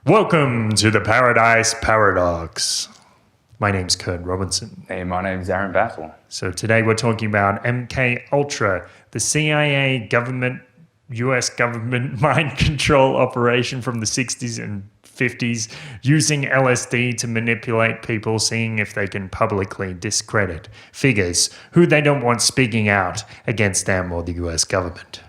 Welcome to the Paradise Paradox. My name's Kurt Robinson. Hey, my name's Aaron Battle. So today we're talking about MKUltra, the CIA government, US government mind control operation from the 60s and 50s, using LSD to manipulate people, seeing if they can publicly discredit figures who they don't want speaking out against them or the US government.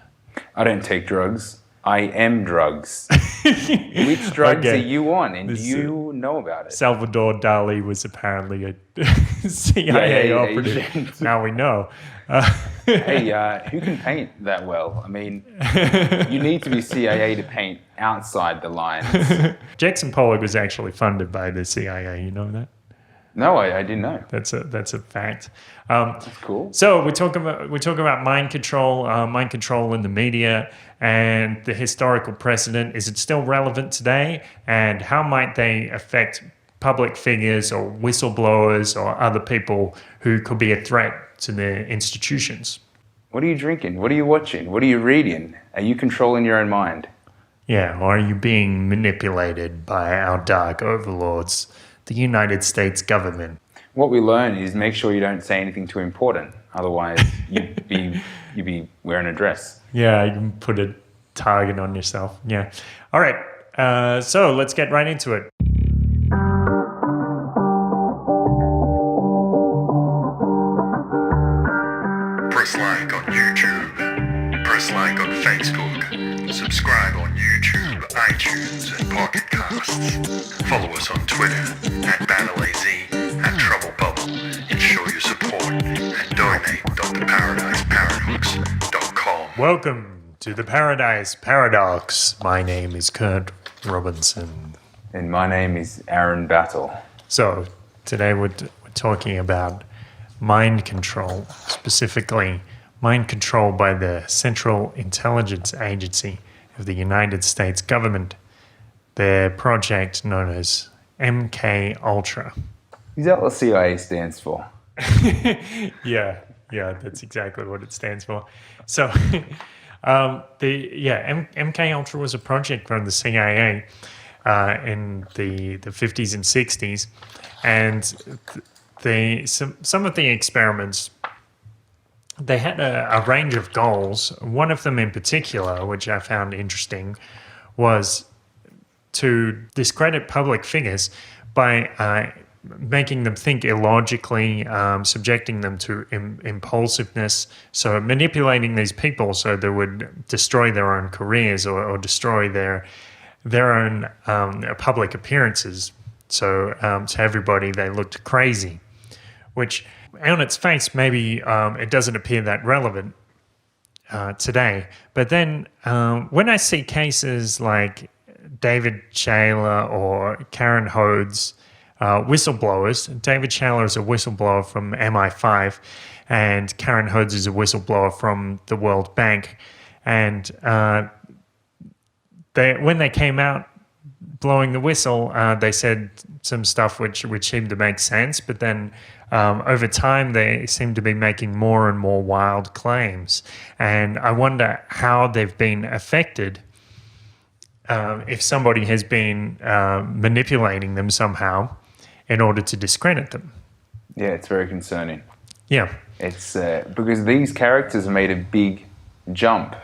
I don't take drugs. I am drugs. Which drugs are you on, and do you know about it? Salvador Dali was apparently a CIA operative. Now we know. Hey, who can paint that well? I mean, you need to be CIA to paint outside the lines. Jackson Pollock was actually funded by the CIA. You know that? No, I didn't know. That's a fact. That's cool. So we're talking about mind control in the media, and the historical precedent. Is it still relevant today? And how might they affect public figures or whistleblowers or other people who could be a threat to the institutions? What are you drinking? What are you watching? What are you reading? Are you controlling your own mind? Yeah, or are you being manipulated by our dark overlords, the United States government? What we learn is make sure you don't say anything too important. Otherwise, you'd be wearing a dress. Yeah, you can put a target on yourself. Yeah. All right. So let's get right into it. Press like on YouTube. Press like on Facebook. Subscribe on YouTube, iTunes, and Pocket Casts. Follow us on Twitter @BattleAZ, @TroubleBubble, and show your support and donate.theparadiseparadox.com. Welcome to the Paradise Paradox. My name is Kurt Robinson. And my name is Aaron Battle. So today we're talking about mind control, specifically mind control by the Central Intelligence Agency of the United States government, their project known as MKUltra. Is that what CIA stands for? Yeah, that's exactly what it stands for. So, MKUltra was a project from the CIA in the 50s and 60s, and some of the experiments, they had a range of goals. One of them in particular, which I found interesting, was to discredit public figures by making them think illogically, subjecting them to impulsiveness, so manipulating these people so they would destroy their own careers or destroy their own public appearances. So to everybody, they looked crazy, which on its face, maybe it doesn't appear that relevant today. But then when I see cases like David Shayler or Karen Hode's whistleblowers, David Shayler is a whistleblower from MI5, and Karen Hodes is a whistleblower from the World Bank. And when they came out blowing the whistle, they said some stuff which seemed to make sense, but then over time they seem to be making more and more wild claims. And I wonder how they've been affected, if somebody has been manipulating them somehow in order to discredit them. Yeah, it's very concerning. Yeah. It's because these characters made a big jump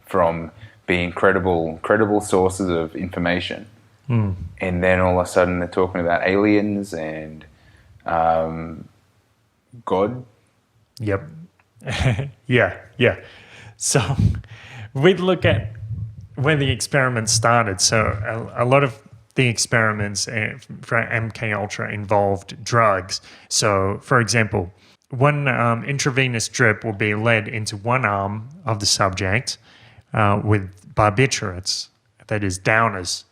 from being credible sources of information. And then all of a sudden they're talking about aliens and God. Yep. Yeah. So we'd look at when the experiments started. So a lot of the experiments for MKUltra involved drugs. So, for example, one intravenous drip will be led into one arm of the subject with barbiturates, that is downers.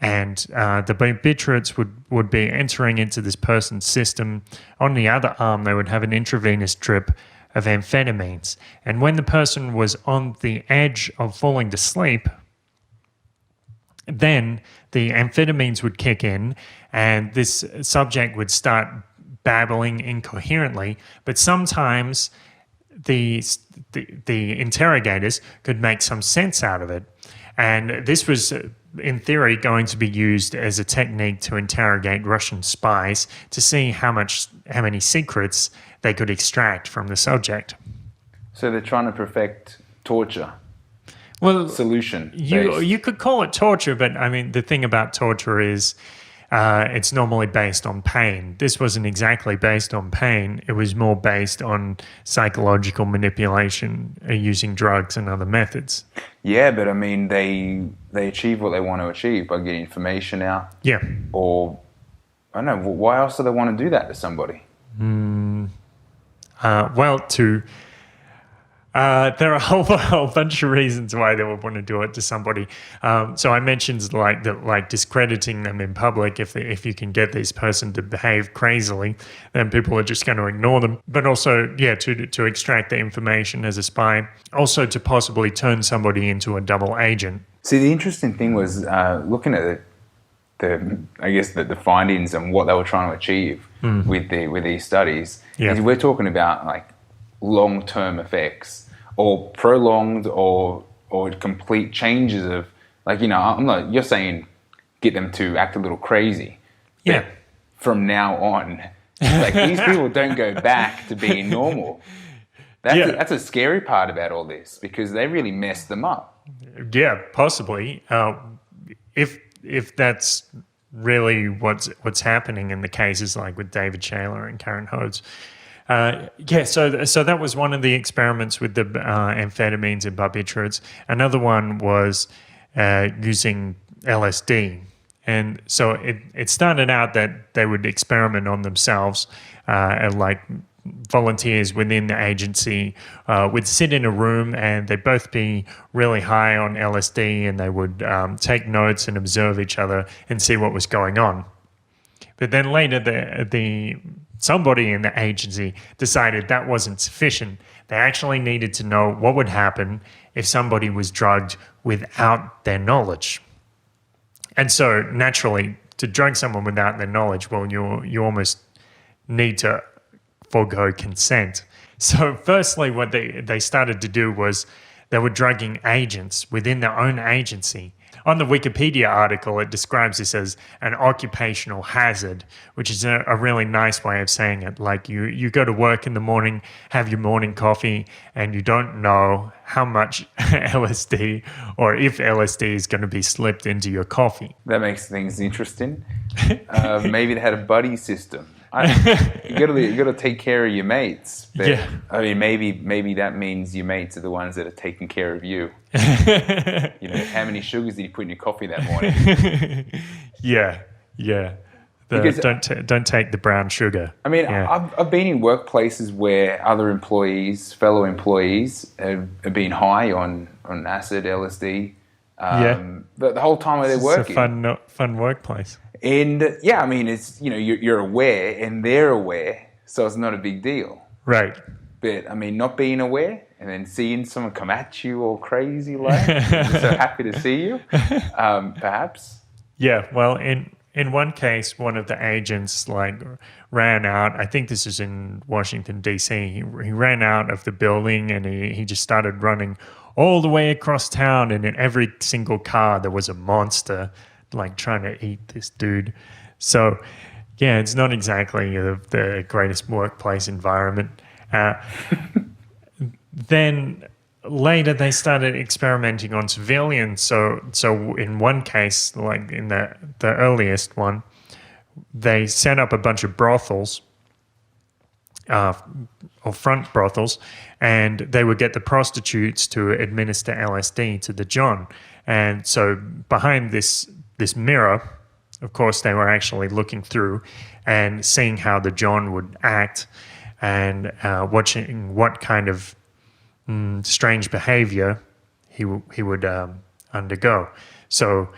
And the barbiturates would be entering into this person's system. On the other arm, they would have an intravenous drip of amphetamines. And when the person was on the edge of falling to sleep, then the amphetamines would kick in and this subject would start babbling incoherently. But sometimes the interrogators could make some sense out of it. And this was in theory, going to be used as a technique to interrogate Russian spies to see how many secrets they could extract from the subject. So they're trying to perfect torture. Well, Solution. you could call it torture, but I mean the thing about torture is it's normally based on pain. This wasn't exactly based on pain. It was more based on psychological manipulation using drugs and other methods. Yeah, but I mean they achieve what they want to achieve by getting information out. Yeah. Or I don't know, why else do they want to do that to somebody? There are a whole bunch of reasons why they would want to do it to somebody. So I mentioned like discrediting them in public. If you can get this person to behave crazily, then people are just going to ignore them. But also, to extract the information as a spy. Also to possibly turn somebody into a double agent. See, the interesting thing was looking at the findings and what they were trying to achieve with these studies. Yeah. Is we're talking about like long-term effects or prolonged or complete changes of, like, you know, you're saying get them to act a little crazy. Yeah. But from now on, like, these people don't go back to being normal. That's a scary part about all this, because they really messed them up. Yeah, possibly. If that's really what's happening in the cases like with David Shaler and Karen Hodes. So that was one of the experiments with the amphetamines and barbiturates. Another one was using LSD. And so it started out that they would experiment on themselves, like volunteers within the agency would sit in a room and they'd both be really high on LSD, and they would take notes and observe each other and see what was going on. But then later somebody in the agency decided that wasn't sufficient. They actually needed to know what would happen if somebody was drugged without their knowledge. And so naturally, to drug someone without their knowledge, well, you almost need to forego consent. So firstly, what they started to do was they were drugging agents within their own agency. On the Wikipedia article, it describes this as an occupational hazard, which is a really nice way of saying it. Like you go to work in the morning, have your morning coffee, and you don't know how much LSD or if LSD is going to be slipped into your coffee. That makes things interesting. Maybe they had a buddy system. You got to take care of your mates. But, yeah. I mean, maybe that means your mates are the ones that are taking care of you. You know, how many sugars did you put in your coffee that morning? Yeah. Because, don't take the brown sugar. I mean, yeah. I've been in workplaces where other fellow employees have been high on acid, LSD. The whole time they're working. It's a fun workplace. And yeah, I mean, it's, you know, you're aware and they're aware, so it's not a big deal. Right. But I mean, not being aware and then seeing someone come at you all crazy, like, so happy to see you, perhaps. Yeah. Well, in one case, one of the agents ran out. I think this is in Washington D.C. He ran out of the building and he just started running all the way across town, and in every single car there was a monster trying to eat this dude. So yeah, it's not exactly the greatest workplace environment. Then later they started experimenting on civilians. So in one case, like in the earliest one, they set up a bunch of brothels, or front brothels, and they would get the prostitutes to administer LSD to the John. And so behind this mirror, of course, they were actually looking through and seeing how the John would act and watching what kind of strange behavior he would undergo. So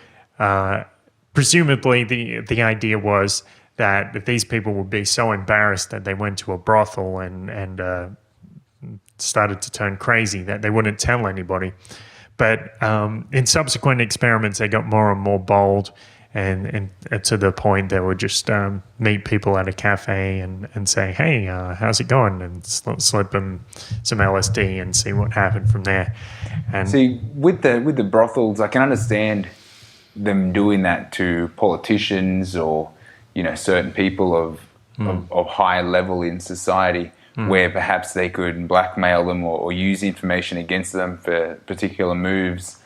presumably the idea was that these people would be so embarrassed that they went to a brothel and started to turn crazy that they wouldn't tell anybody. But in subsequent experiments, they got more and more bold, and to the point they would just meet people at a cafe and say, hey, how's it going? And slip them some LSD and see what happened from there. And see, with the brothels, I can understand them doing that to politicians or, certain people of high level in society, where perhaps they could blackmail them or use information against them for particular moves.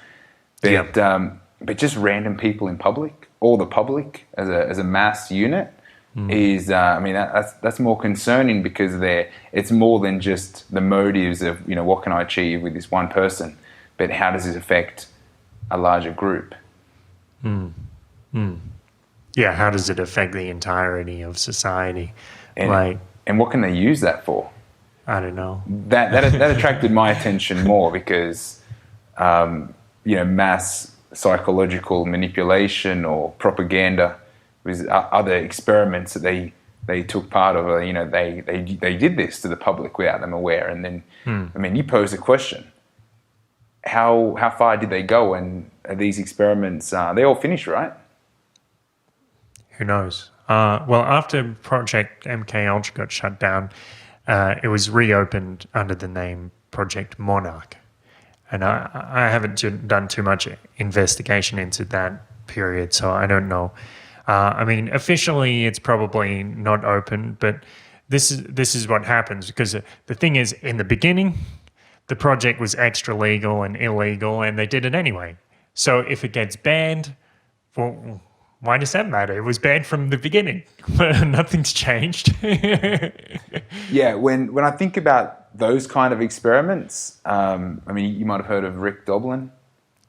But just random people in public, or the public as a mass unit, is that's more concerning, because it's more than just the motives of what can I achieve with this one person, but how does this affect a larger group? Yeah, how does it affect the entirety of society? And what can they use that for? I don't know. That attracted my attention more, because mass psychological manipulation or propaganda was other experiments that they took part of. They did this to the public without them aware. And then you pose a question: how far did they go? And these experiments, they all finished, right? Who knows? Well, after Project MKUltra got shut down, it was reopened under the name Project Monarch. And I haven't done too much investigation into that period, so I don't know. Officially it's probably not open, but this is what happens, because the thing is, in the beginning, the project was extra legal and illegal, and they did it anyway. So if it gets banned, well, why does that matter? It was banned from the beginning. Nothing's changed. Yeah, when I think about those kind of experiments, you might have heard of Rick Doblin.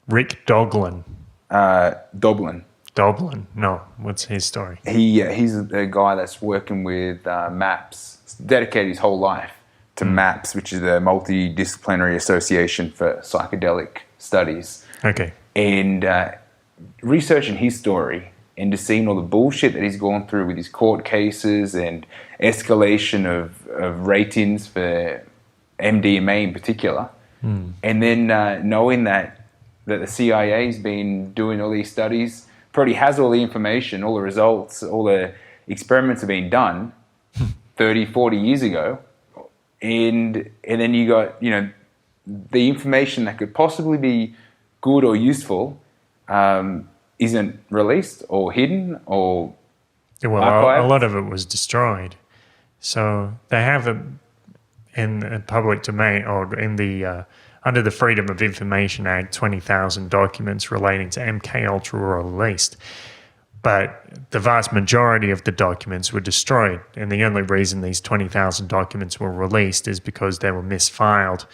Rick Doblin. Doblin. Doblin? No. What's his story? He's a guy that's working with MAPS. He's dedicated his whole life to MAPS, which is a multidisciplinary association for psychedelic studies. Okay. And researching his story and just seeing all the bullshit that he's gone through with his court cases and escalation of ratings for MDMA in particular, and then knowing that the CIA's been doing all these studies, probably has all the information, all the results, all the experiments have been done 30, 40 years ago, and then you got the information that could possibly be good or useful isn't released or hidden or archived. A lot of it was destroyed. So they have in the public domain, or in the under the Freedom of Information Act, 20,000 documents relating to MKUltra were released. But the vast majority of the documents were destroyed. And the only reason these 20,000 documents were released is because they were misfiled.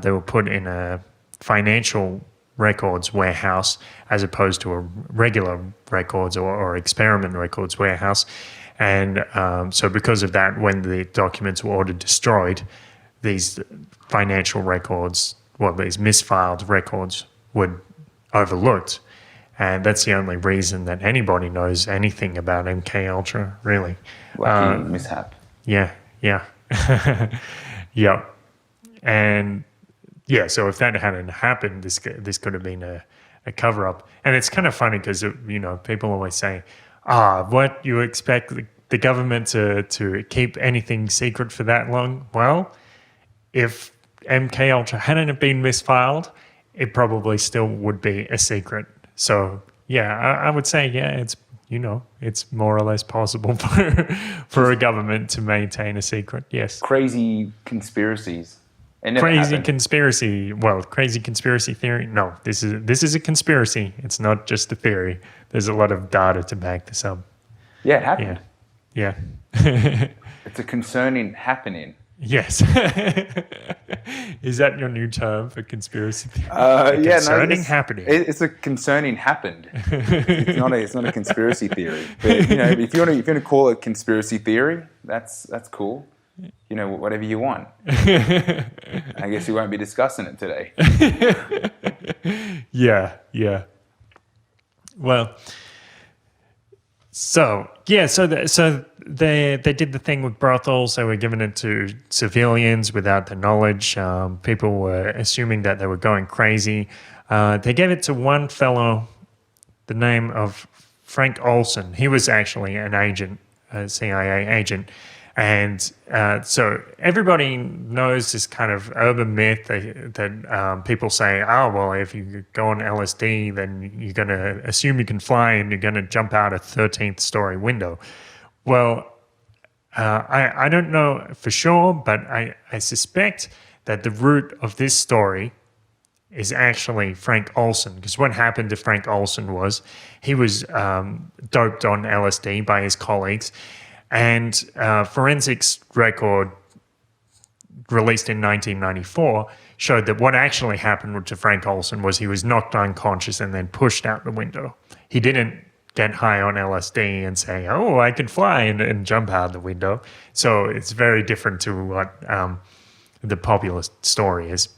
They were put in a financial records warehouse as opposed to a regular records or experiment records warehouse. And so because of that, when the documents were ordered destroyed, these financial records, these misfiled records were overlooked. And that's the only reason that anybody knows anything about MKUltra, really. Lucky mishap. Yeah. Yep. And yeah, so if that hadn't happened, this could have been a cover-up. And it's kind of funny because, people always say, what, you expect the government to keep anything secret for that long? Well, if MKUltra hadn't been misfiled, it probably still would be a secret. So, yeah, I would say, it's, it's more or less possible for a government to maintain a secret, yes. Crazy conspiracies. Crazy conspiracy theory. No, this is a conspiracy. It's not just a theory. There's a lot of data to back this up. Yeah, it happened. Yeah. It's a concerning happening. Yes. Is that your new term for conspiracy theory? Concerning happening. It's a concerning happened. It's not a conspiracy theory. But if you want to call it conspiracy theory, that's cool. Whatever you want. I guess we won't be discussing it today. Yeah. Well, so they did the thing with brothels. They were giving it to civilians without the knowledge. People were assuming that they were going crazy. They gave it to one fellow, the name of Frank Olson. He was actually an agent, a CIA agent. And so everybody knows this kind of urban myth that people say, oh, well, if you go on LSD, then you're going to assume you can fly and you're going to jump out a 13th story window. Well, I don't know for sure, but I suspect that the root of this story is actually Frank Olson, because what happened to Frank Olson was he was doped on LSD by his colleagues, and forensics record released in 1994 showed that what actually happened to Frank Olson was he was knocked unconscious and then pushed out the window. He didn't get high on LSD and say, oh, I can fly and jump out the window. So it's very different to what the popular story is.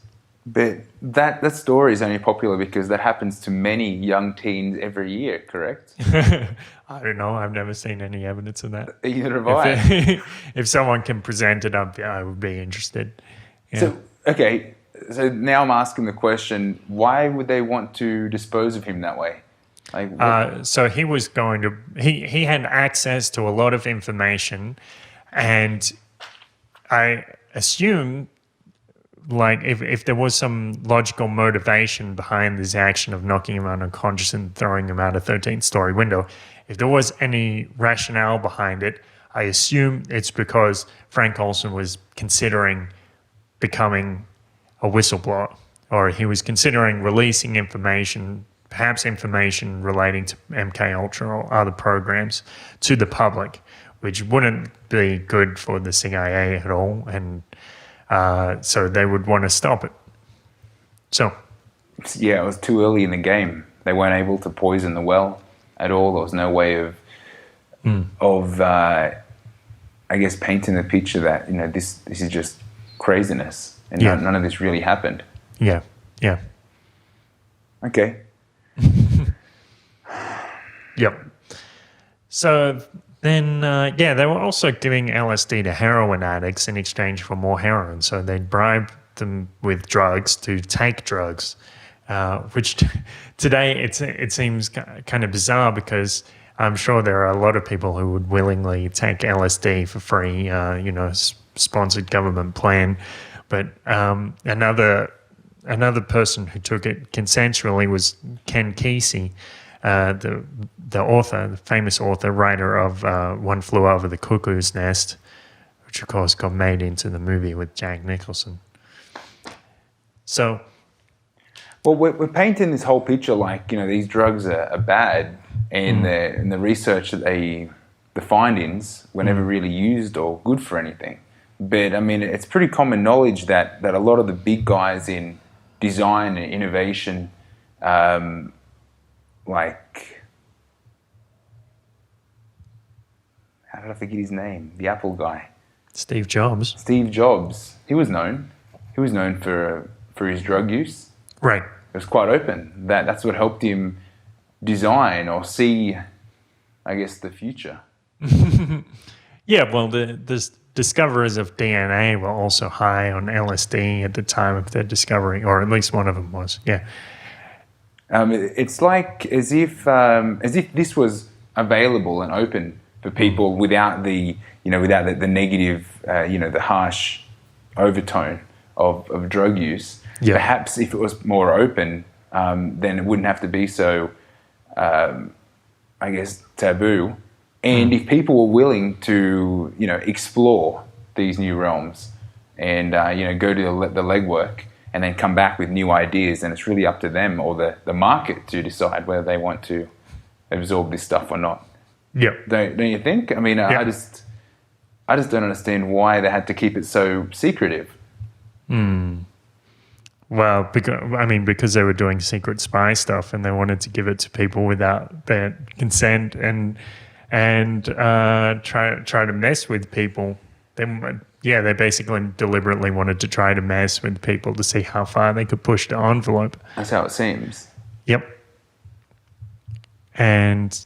But that story is only popular because that happens to many young teens every year, correct? I don't know. I've never seen any evidence of that. Either have I. If someone can present it up, I would be interested. Yeah. So now I'm asking the question, why would they want to dispose of him that way? So he was going to, he had access to a lot of information, and I assume like if there was some logical motivation behind this action of knocking him unconscious and throwing him out a 13th story window, if there was any rationale behind it, I assume it's because Frank Olson was considering becoming a whistleblower, or he was considering releasing information, perhaps information relating to MKUltra or other programs, to the public, which wouldn't be good for the CIA at all, and so they would want to stop it. So, yeah, it was too early in the game. They weren't able to poison the well at all. There was no way of I guess, painting the picture that, you know, this is just craziness, and none of this really happened. Yeah. Okay. Yep. So then, they were also giving LSD to heroin addicts in exchange for more heroin. So they'd bribe them with drugs to take drugs, which today it seems kind of bizarre, because I'm sure there are a lot of people who would willingly take LSD for free, sponsored government plan. But another person who took it consensually was Ken Kesey, the author, the famous author, writer of One Flew Over the Cuckoo's Nest, which of course got made into the movie with Jack Nicholson. So, well, we're painting this whole picture like, you know, these drugs are bad, and the research that the findings were never really used or good for anything. But I mean, it's pretty common knowledge that a lot of the big guys in design and innovation, like, how did I forget his name? The Apple guy. Steve Jobs. Steve Jobs. He was known for his drug use. Right. It was quite open. That's what helped him design or see, I guess, the future. Yeah, well, the discoverers of DNA were also high on LSD at the time of their discovery, or at least one of them was. Yeah. It's like as if this was available and open for people without the negative, the harsh overtone of drug use. Yeah. Perhaps if it was more open, then it wouldn't have to be so, I guess, taboo. And if people were willing to, explore these new realms and, go to the legwork and then come back with new ideas, then it's really up to them or the market to decide whether they want to absorb this stuff or not. Yeah. Don't you think? I mean, I just don't understand why they had to keep it so secretive. Well, because they were doing secret spy stuff and they wanted to give it to people without their consent and try to mess with people. They basically deliberately wanted to try to mess with people to see how far they could push the envelope. That's how it seems. Yep. And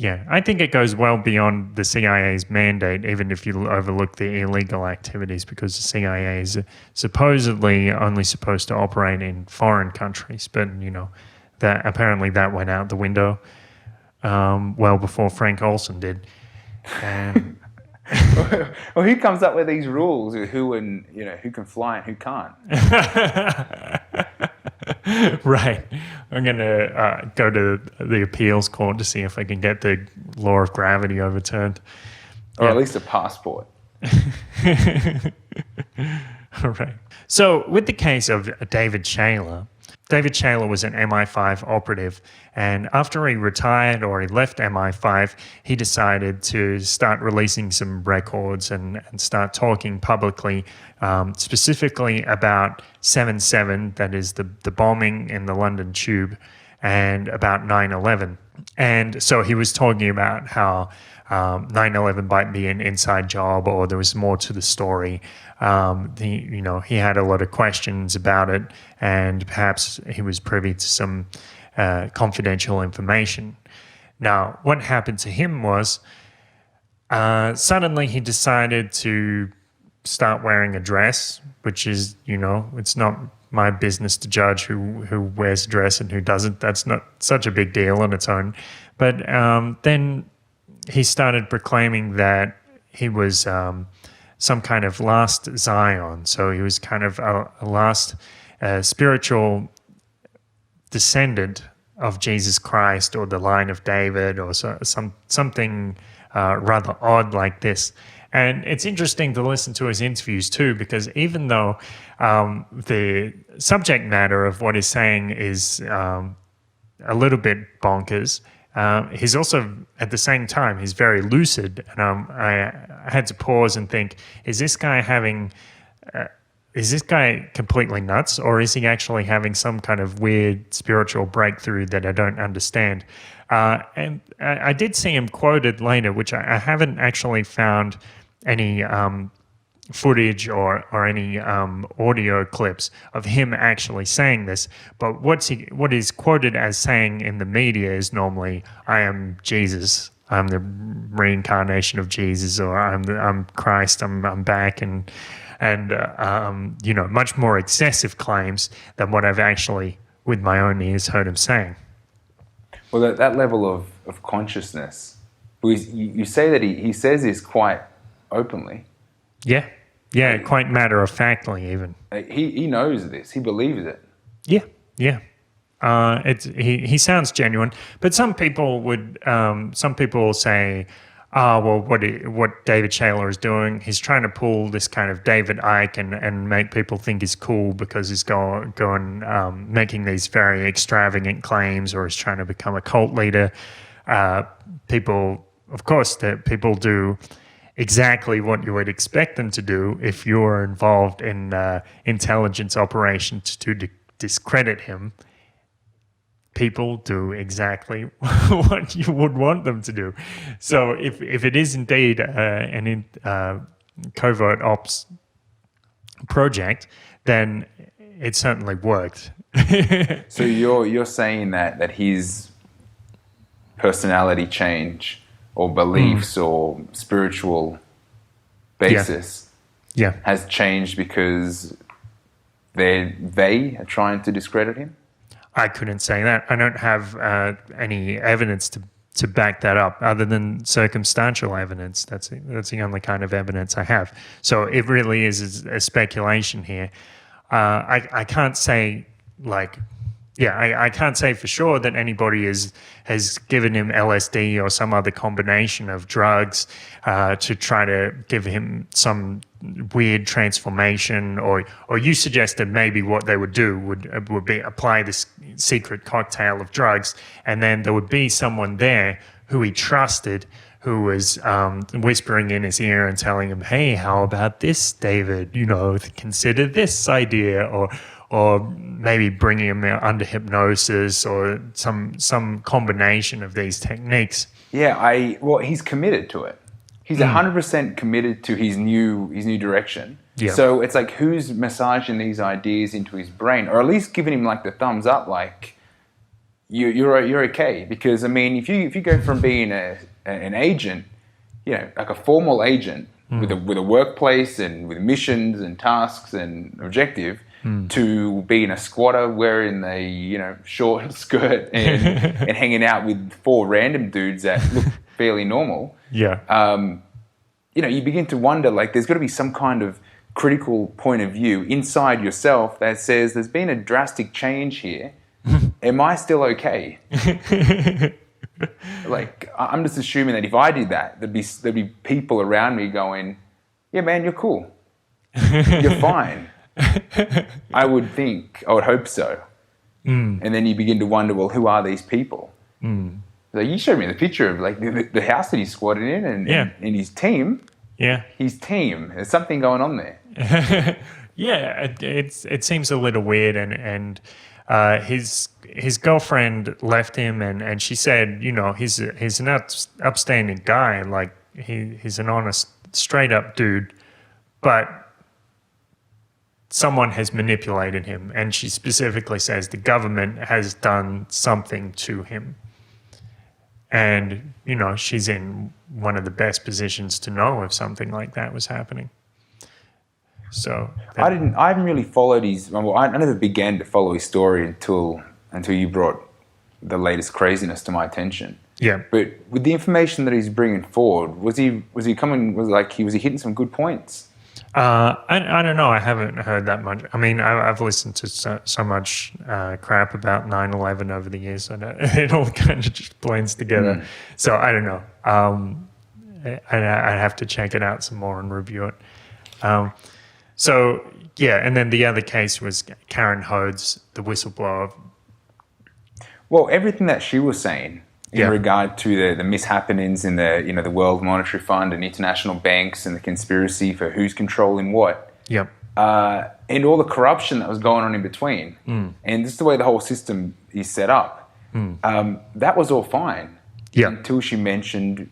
I think it goes well beyond the CIA's mandate, even if you overlook the illegal activities, because the CIA is supposedly only supposed to operate in foreign countries. But, that apparently that went out the window well before Frank Olson did. And Well, who comes up with these rules? Who can fly and who can't? right. I'm going to go to the appeals court to see if I can get the law of gravity overturned. Or at least a passport. All right. So with the case of David Shaler was an MI5 operative, and after he retired or he left MI5, he decided to start releasing some records and start talking publicly, specifically about 7/7, that is the bombing in the London Tube, and about 9/11. And so he was talking about how 9/11 might be an inside job, or there was more to the story. He had a lot of questions about it, and perhaps he was privy to some confidential information. Now, what happened to him was suddenly he decided to start wearing a dress, which is, it's not my business to judge who wears a dress and who doesn't. That's not such a big deal on its own. But then he started proclaiming that he was some kind of last Zion. So he was kind of a last spiritual descendant of Jesus Christ, or the line of David, or something rather odd like this. And it's interesting to listen to his interviews too, because even though the subject matter of what he's saying is a little bit bonkers, he's also, at the same time, he's very lucid. And I had to pause and think, is this guy completely nuts, or is he actually having some kind of weird spiritual breakthrough that I don't understand? And I did see him quoted later, which I haven't actually found any footage or any audio clips of him actually saying this. But what is quoted as saying in the media is normally, "I am Jesus. I'm the reincarnation of Jesus," or "I'm Christ. I'm back," and much more excessive claims than what I've actually, with my own ears, heard him saying. Well, that level of consciousness, because you say that he says this quite openly. Yeah, quite matter-of-factly even. He knows this. He believes it. Yeah. He sounds genuine, but some people will say, what David Shaler is doing, he's trying to pull this kind of David Icke and make people think he's cool because he's going making these very extravagant claims, or he's trying to become a cult leader. People do exactly what you would expect them to do if you're involved in intelligence operations to discredit him. People do exactly what you would want them to do. So if it is indeed an covert ops project, then it certainly worked. So you're saying that his personality change, or beliefs, or spiritual basis, has changed because they are trying to discredit him? I couldn't say that. I don't have any evidence to back that up, other than circumstantial evidence. That's the only kind of evidence I have. So it really is a speculation here. I can't say I can't say for sure that anybody has given him LSD or some other combination of drugs to try to give him some weird transformation, or you suggested maybe what they would do would be apply this secret cocktail of drugs, and then there would be someone there who he trusted, who was whispering in his ear and telling him, "Hey, how about this, David? Consider this idea," or maybe bringing him under hypnosis, or some combination of these techniques. Yeah, he's committed to it. He's 100% committed to his new direction. Yeah. So it's like, who's massaging these ideas into his brain, or at least giving him like the thumbs up, like you're okay? Because I mean, if you go from being an agent, like a formal agent with a workplace and with missions and tasks and objective, to being a squatter wearing a short skirt and hanging out with 4 random dudes that look fairly normal. Yeah. You begin to wonder, like, there's got to be some kind of critical point of view inside yourself that says there's been a drastic change here. Am I still okay? Like, I'm just assuming that if I did that, there'd be people around me going, yeah, man, you're cool. You're fine. I would hope so. And then you begin to wonder, well, who are these people? Like, you showed me the picture of like the house that he's squatted in and his team. Yeah. His team. There's something going on there. Yeah, it seems a little weird, and his girlfriend left him, and she said, he's an upstanding guy, like he's an honest, straight up dude, but someone has manipulated him, and she specifically says the government has done something to him. And, she's in one of the best positions to know if something like that was happening. So I haven't really followed I never began to follow his story until you brought the latest craziness to my attention. Yeah. But with the information that he's bringing forward, was he hitting some good points? I don't know. I haven't heard that much. I mean, I've listened to so much crap about 9/11 over the years, and it all kind of just blends together. So I don't know. I'd have to check it out some more and review it. So yeah, and then the other case was Karen Hodes, the whistleblower. Well, everything that she was saying in regard to the mishappenings in the World Monetary Fund and international banks and the conspiracy for who's controlling what. Yep. And all the corruption that was going on in between. And just the way the whole system is set up. That was all fine. Yeah. Until she mentioned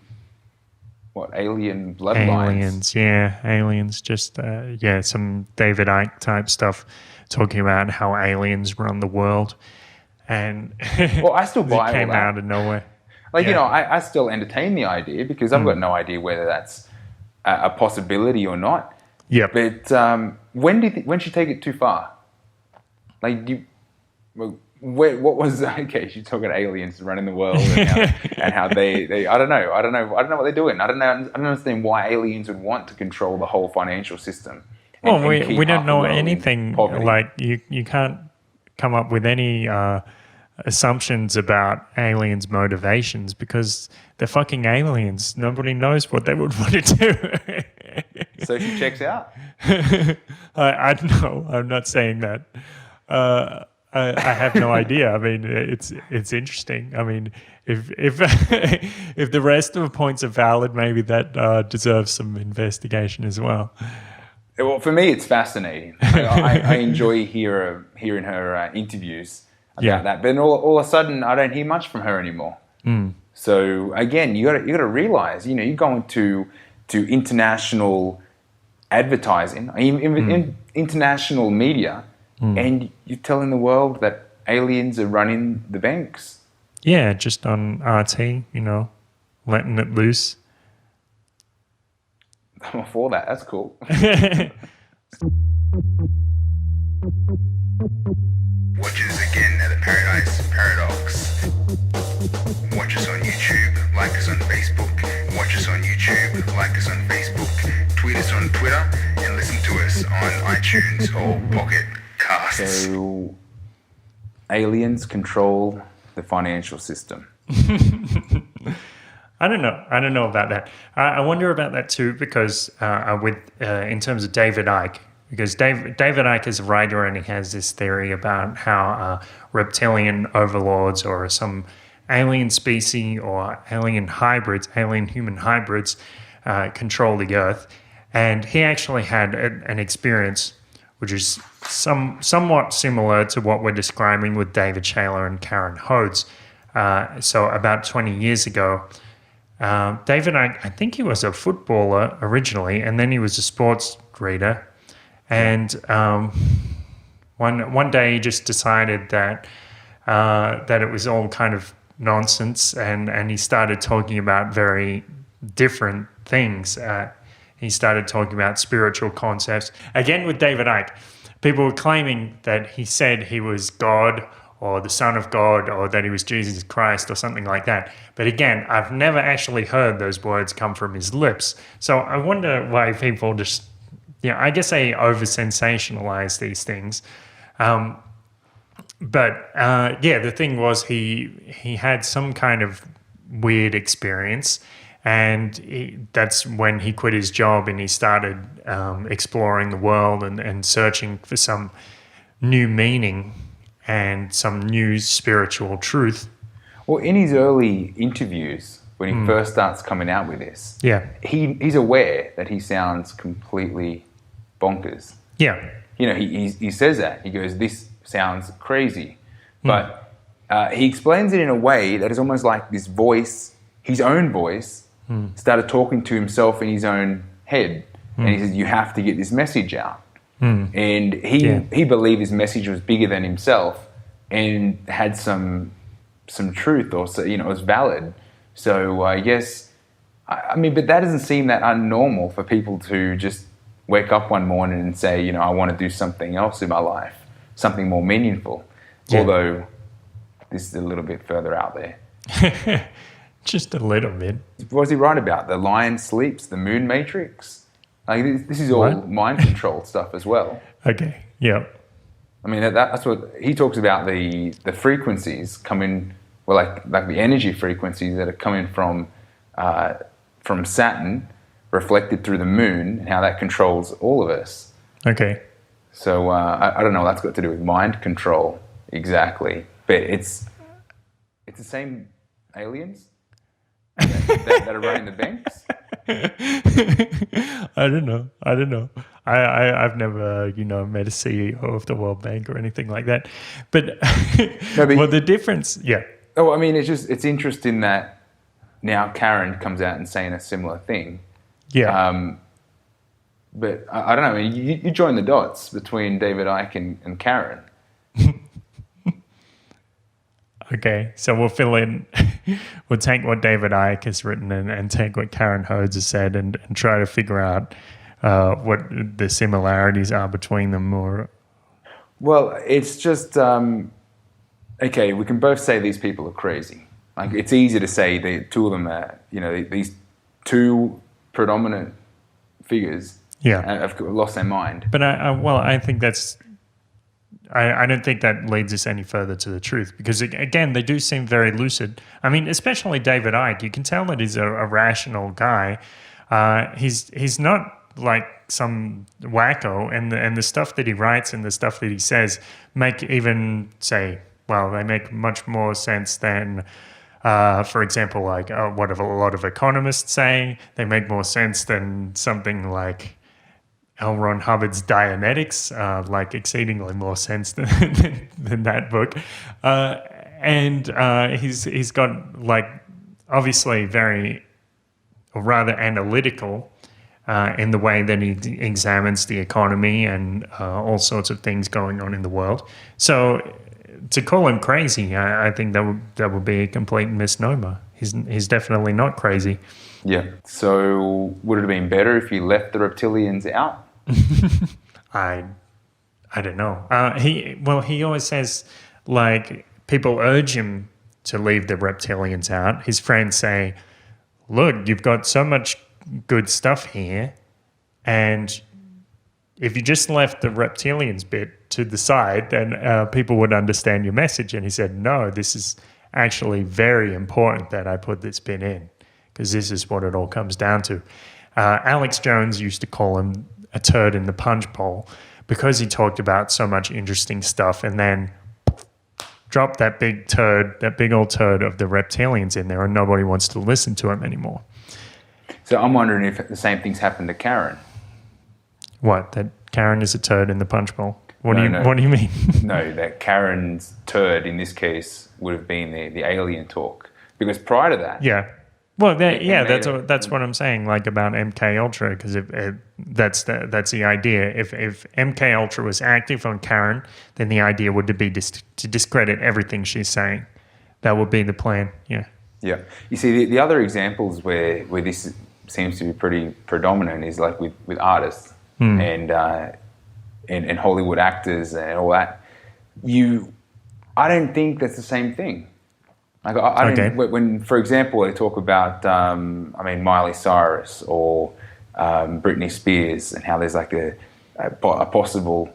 alien bloodlines. Aliens, just some David Icke type stuff, talking about how aliens run the world. And well, I still buy it came all that. out of nowhere. Like, I still entertain the idea because I've got no idea whether that's a possibility or not. Yeah. But when should you take it too far? Like, what was okay? She's talking about aliens running the world and how they I don't know what they're doing. I don't understand why aliens would want to control the whole financial system. Well, we don't know anything. Like, you can't come up with any assumptions about aliens' motivations because they're fucking aliens. Nobody knows what they would want to do. So she checks out? I don't know. I'm not saying that. I have no idea. I mean, it's interesting. I mean, if if the rest of the points are valid, maybe that deserves some investigation as well. Well, for me, it's fascinating. I enjoy hearing her interviews about that. But all of a sudden, I don't hear much from her anymore. So again, you got to realize, you're going to international advertising, international media, and you're telling the world that aliens are running the banks. Yeah, just on RT, letting it loose. I'm all for that. That's cool. Watch us again at the Paradise Paradox. Watch us on YouTube, like us on Facebook. Watch us on YouTube, like us on Facebook. Tweet us on Twitter, and listen to us on iTunes or Pocket Casts. So, aliens control the financial system. I don't know about that. I wonder about that too because in terms of David Icke, because David Icke is a writer and he has this theory about how reptilian overlords or some alien species or alien human hybrids control the earth. And he actually had an experience which is somewhat similar to what we're describing with David Shaler and Karen Hodes. So about 20 years ago, David Icke, I think he was a footballer originally, and then he was a sports reader. And one day he just decided that it was all kind of nonsense, and he started talking about very different things. He started talking about spiritual concepts. Again, with David Icke, people were claiming that he said he was God or the Son of God, or that he was Jesus Christ, or something like that. But again, I've never actually heard those words come from his lips. So I wonder why people just, I guess they over-sensationalize these things. But the thing was he had some kind of weird experience, and that's when he quit his job and he started exploring the world and searching for some new meaning and some new spiritual truth. Well, in his early interviews, when he first starts coming out with this, he's aware that he sounds completely bonkers. Yeah. He says that. He goes, this sounds crazy. But he explains it in a way that is almost like this voice, his own voice, started talking to himself in his own head. And he says, you have to get this message out. And he believed his message was bigger than himself and had some truth, or it was valid. So I guess, but that doesn't seem that unnormal for people to just wake up one morning and say, I want to do something else in my life, something more meaningful. Yeah. Although this is a little bit further out there. Just a little bit. What was he right about? The lion sleeps, the moon matrix? Like this is all mind control stuff as well. Okay, yeah. I mean, that's what he talks about, the frequencies coming, like the energy frequencies that are coming from Saturn, reflected through the moon, and how that controls all of us. Okay. So I don't know what that's got to do with mind control exactly, but it's the same aliens that are running the banks. I don't know. I've never, met a CEO of the World Bank or anything like that. But, well, the difference, yeah. Oh, I mean, it's interesting that now Karen comes out and saying a similar thing. Yeah. But I don't know. I mean, you join the dots between David Icke and Karen. Okay, so we'll fill in. We'll take what David Icke has written and take what Karen Hodes has said and try to figure out what the similarities are between them. Well, it's just okay. We can both say these people are crazy. Like, it's easy to say the two of them are, these two predominant figures. Yeah, have lost their mind. But I think that's. I don't think that leads us any further to the truth, because again, they do seem very lucid. I mean, especially David Icke. You can tell that he's a rational guy. He's not like some wacko, and the stuff that he writes and the stuff that he says make they make much more sense than. For example, like what a lot of economists say. They make more sense than something like L. Ron Hubbard's Dianetics, like exceedingly more sense than that book. And he's got, like, obviously very, or rather analytical in the way that he examines the economy and all sorts of things going on in the world. So to call him crazy, I think that would be a complete misnomer. He's definitely not crazy. Yeah. So would it have been better if you left the reptilians out? I don't know. He always says, like, people urge him to leave the reptilians out. His friends say, look, you've got so much good stuff here, and if you just left the reptilians bit to the side, then people would understand your message. And he said, no, this is actually very important that I put this bit in, because this is what it all comes down to. Alex Jones used to call him a turd in the punch bowl because he talked about so much interesting stuff and then dropped that big old turd of the reptilians in there, and nobody wants to listen to him anymore. So I'm wondering if the same thing's happened to Karen. What? That Karen is a turd in the punch bowl? What do you mean? No, that Karen's turd in this case would have been the alien talk, because prior to that, well, that's what I'm saying, like about MKUltra, because that's the idea. If MKUltra was active on Karen, then the idea would be to discredit everything she's saying. That would be the plan. Yeah. Yeah. You see, the other examples where this seems to be pretty predominant is like with artists and Hollywood actors and all that. I don't think that's the same thing. Like I Okay. don't, when, for example, they talk about, Miley Cyrus or Britney Spears and how there's like a possible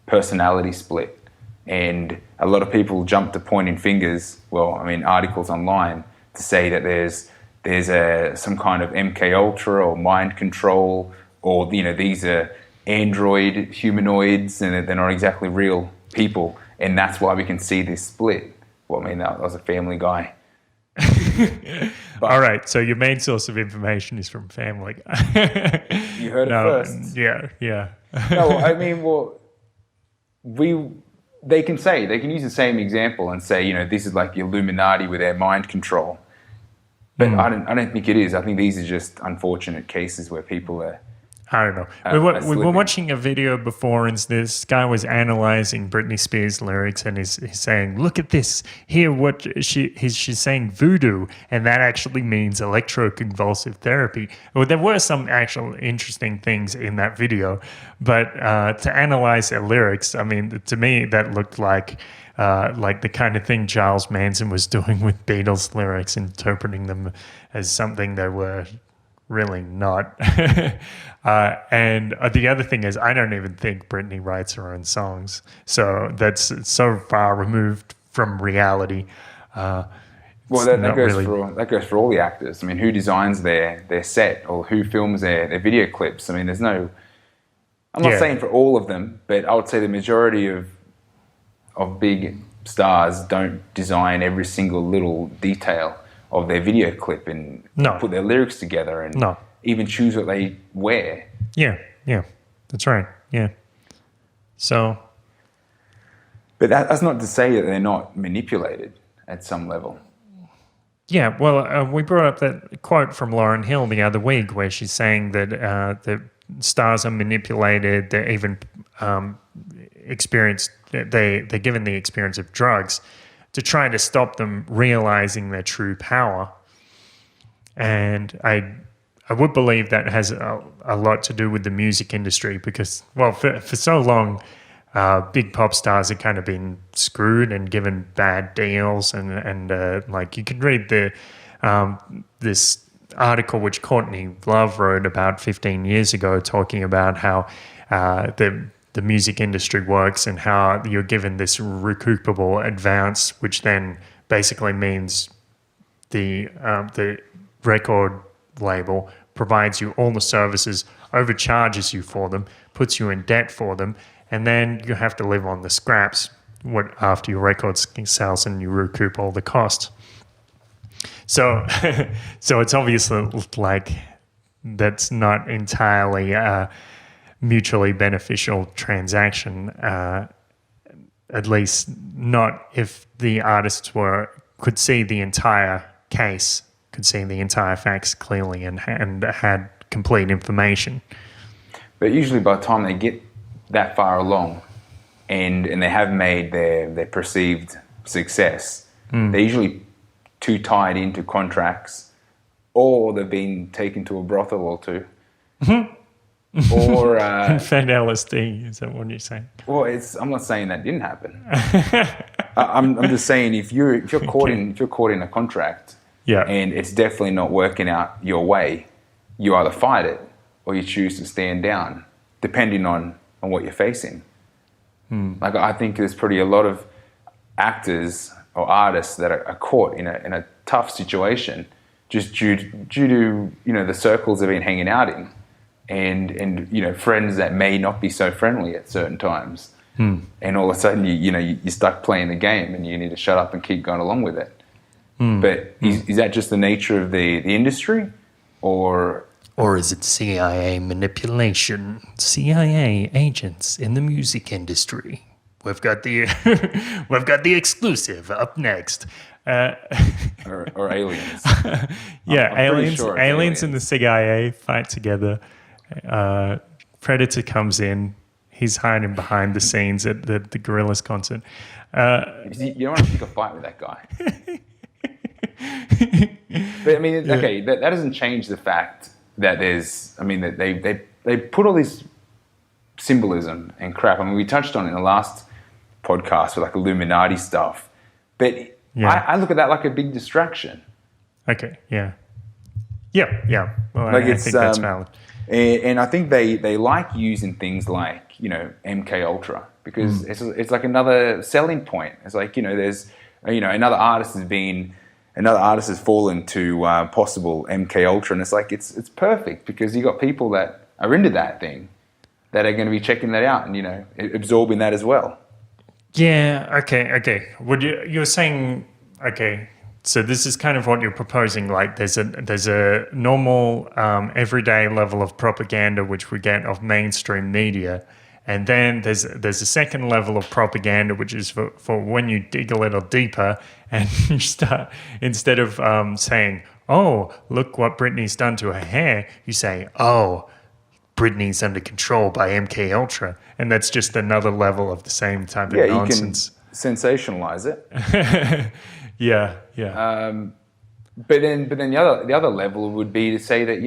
personality split, and a lot of people jump to pointing fingers. Well, I mean, articles online to say that there's some kind of MKUltra or mind control, or these are android humanoids and they're not exactly real people, and that's why we can see this split. Well, I mean, that was a Family Guy. All right, so your main source of information is from Family Guy. You heard it first. Yeah. No, I mean, well, they can use the same example and say, this is like the Illuminati with their mind control. But I don't think it is. I think these are just unfortunate cases where people are. I don't know. We were watching a video before, and this guy was analyzing Britney Spears' lyrics, and he's saying, "Look at this. Here, what she's saying voodoo, and that actually means electroconvulsive therapy." Well, there were some actual interesting things in that video, but to analyze their lyrics, I mean, to me, that looked like the kind of thing Charles Manson was doing with Beatles lyrics, interpreting them as something they were really not. And the other thing is, I don't even think Britney writes her own songs. So that's so far removed from reality. Well, that goes for all the actors. I mean, who designs their set, or who films their video clips? I mean, there's no. I'm not saying for all of them, but I would say the majority of big stars don't design every single little detail of their video clip and put their lyrics together and even choose what they wear. Yeah, that's right. Yeah. So. But that's not to say that they're not manipulated at some level. Yeah, well, we brought up that quote from Lauryn Hill the other week where she's saying that the stars are manipulated, they're even they're given the experience of drugs to try to stop them realizing their true power. And I would believe that has a lot to do with the music industry because, well, for so long, big pop stars have kind of been screwed and given bad deals. And like you can read this article which Courtney Love wrote about 15 years ago talking about how the music industry works and how you're given this recoupable advance, which then basically means the record label provides you all the services, overcharges you for them, puts you in debt for them, and then you have to live on the scraps after your record sells and you recoup all the costs. So it's obviously like that's not entirely mutually beneficial transaction, at least not if the artists could see the entire case, could see the entire facts clearly and had complete information. But usually by the time they get that far along and they have made their perceived success, they're usually too tied into contracts, or they've been taken to a brothel or two. Or fed LSD, is that what you're saying? Well, I'm not saying that didn't happen. I'm just saying if you're caught in a contract, and it's definitely not working out your way, you either fight it or you choose to stand down, depending on what you're facing. Like I think there's probably a lot of actors or artists that are caught in a tough situation just due to the circles they've been hanging out in. And friends that may not be so friendly at certain times, and all of a sudden you're stuck playing the game and you need to shut up and keep going along with it. But is that just the nature of the industry, or is it CIA manipulation? CIA agents in the music industry. We've got the exclusive up next. Or aliens? Yeah, I'm sure aliens and the CIA fight together. Predator comes in. He's hiding behind the scenes at the Gorillaz concert. You don't want to pick a fight with that guy. But I mean, okay, that doesn't change the fact that that they put all this symbolism and crap. I mean, we touched on it in the last podcasts with like Illuminati stuff. But I look at that like a big distraction. Okay, yeah. Well, Like I think that's valid. And I think they like using things like, MKUltra because it's like another selling point. It's like, there's, another artist has fallen to possible MKUltra, and it's like it's perfect because you got people that are into that thing that are going to be checking that out and absorbing that as well. Yeah. Okay. Would you're saying okay? So this is kind of what you're proposing. Like there's a normal everyday level of propaganda which we get of mainstream media, and then there's a second level of propaganda which is for when you dig a little deeper and you start, instead of saying, "Oh, look what Britney's done to her hair," you say, "Oh, Britney's under control by MKUltra," and that's just another level of the same type of nonsense. You can sensationalize it. Yeah. But then the other level would be to say that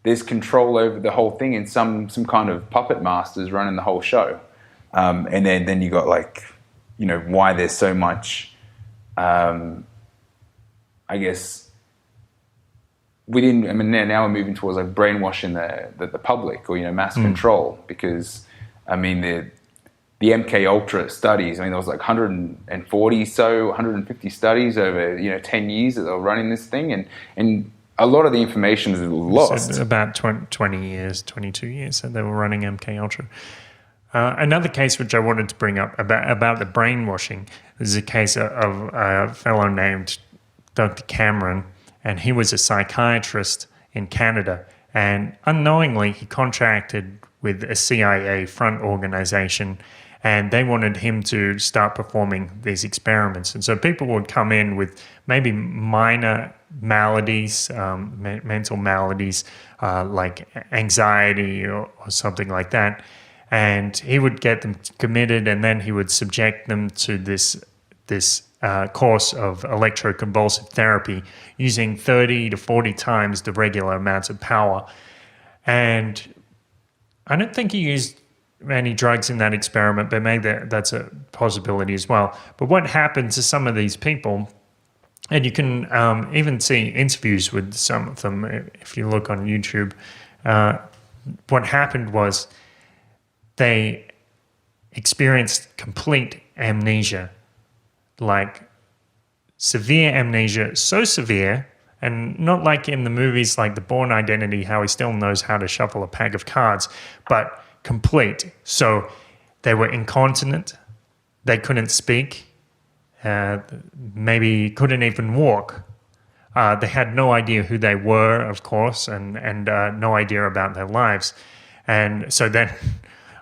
there's control over the whole thing and some kind of puppet masters running the whole show, and then you got like why there's so much I guess now we're moving towards like brainwashing the public or mass control, because the MKUltra studies, there was like 150 studies over 10 years that they were running this thing, and a lot of the information is lost. So about 20 years, 22 years that they were running MKUltra. Another case which I wanted to bring up about the brainwashing is a case of a fellow named Dr. Cameron, and he was a psychiatrist in Canada, and unknowingly he contracted with a CIA front organization, and they wanted him to start performing these experiments. And so people would come in with maybe minor maladies, mental maladies, like anxiety or something like that. And he would get them committed, and then he would subject them to this course of electroconvulsive therapy using 30 to 40 times the regular amounts of power. And I don't think he used any drugs in that experiment, but maybe that's a possibility as well. But what happened to some of these people, and you can even see interviews with some of them if you look on YouTube, what happened was they experienced complete amnesia, like severe amnesia, so severe, and not like in the movies like The Bourne Identity, how he still knows how to shuffle a pack of cards, but complete. So they were incontinent, they couldn't speak, maybe couldn't even walk. They had no idea who they were, of course, and no idea about their lives. And so then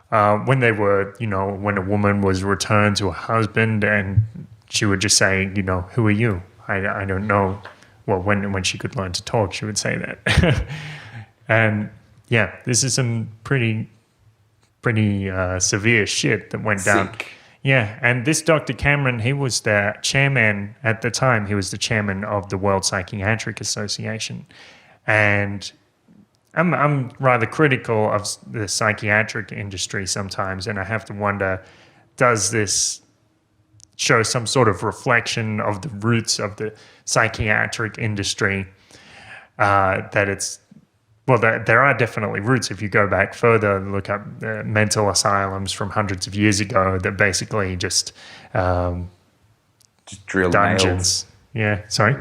when they were, when a woman was returned to her husband, and she would just say, "Who are you? I don't know." Well, when she could learn to talk, she would say that. And yeah, this is some pretty severe shit that went down. Yeah, and this Dr. Cameron, he was the chairman at the time. He was the chairman of the World Psychiatric Association, and I'm rather critical of the psychiatric industry sometimes, and I have to wonder, does this show some sort of reflection of the roots of the psychiatric industry? That it's, well, there are definitely roots. If you go back further and look up mental asylums from hundreds of years ago, that basically just drill dungeons. Nails. Yeah, sorry?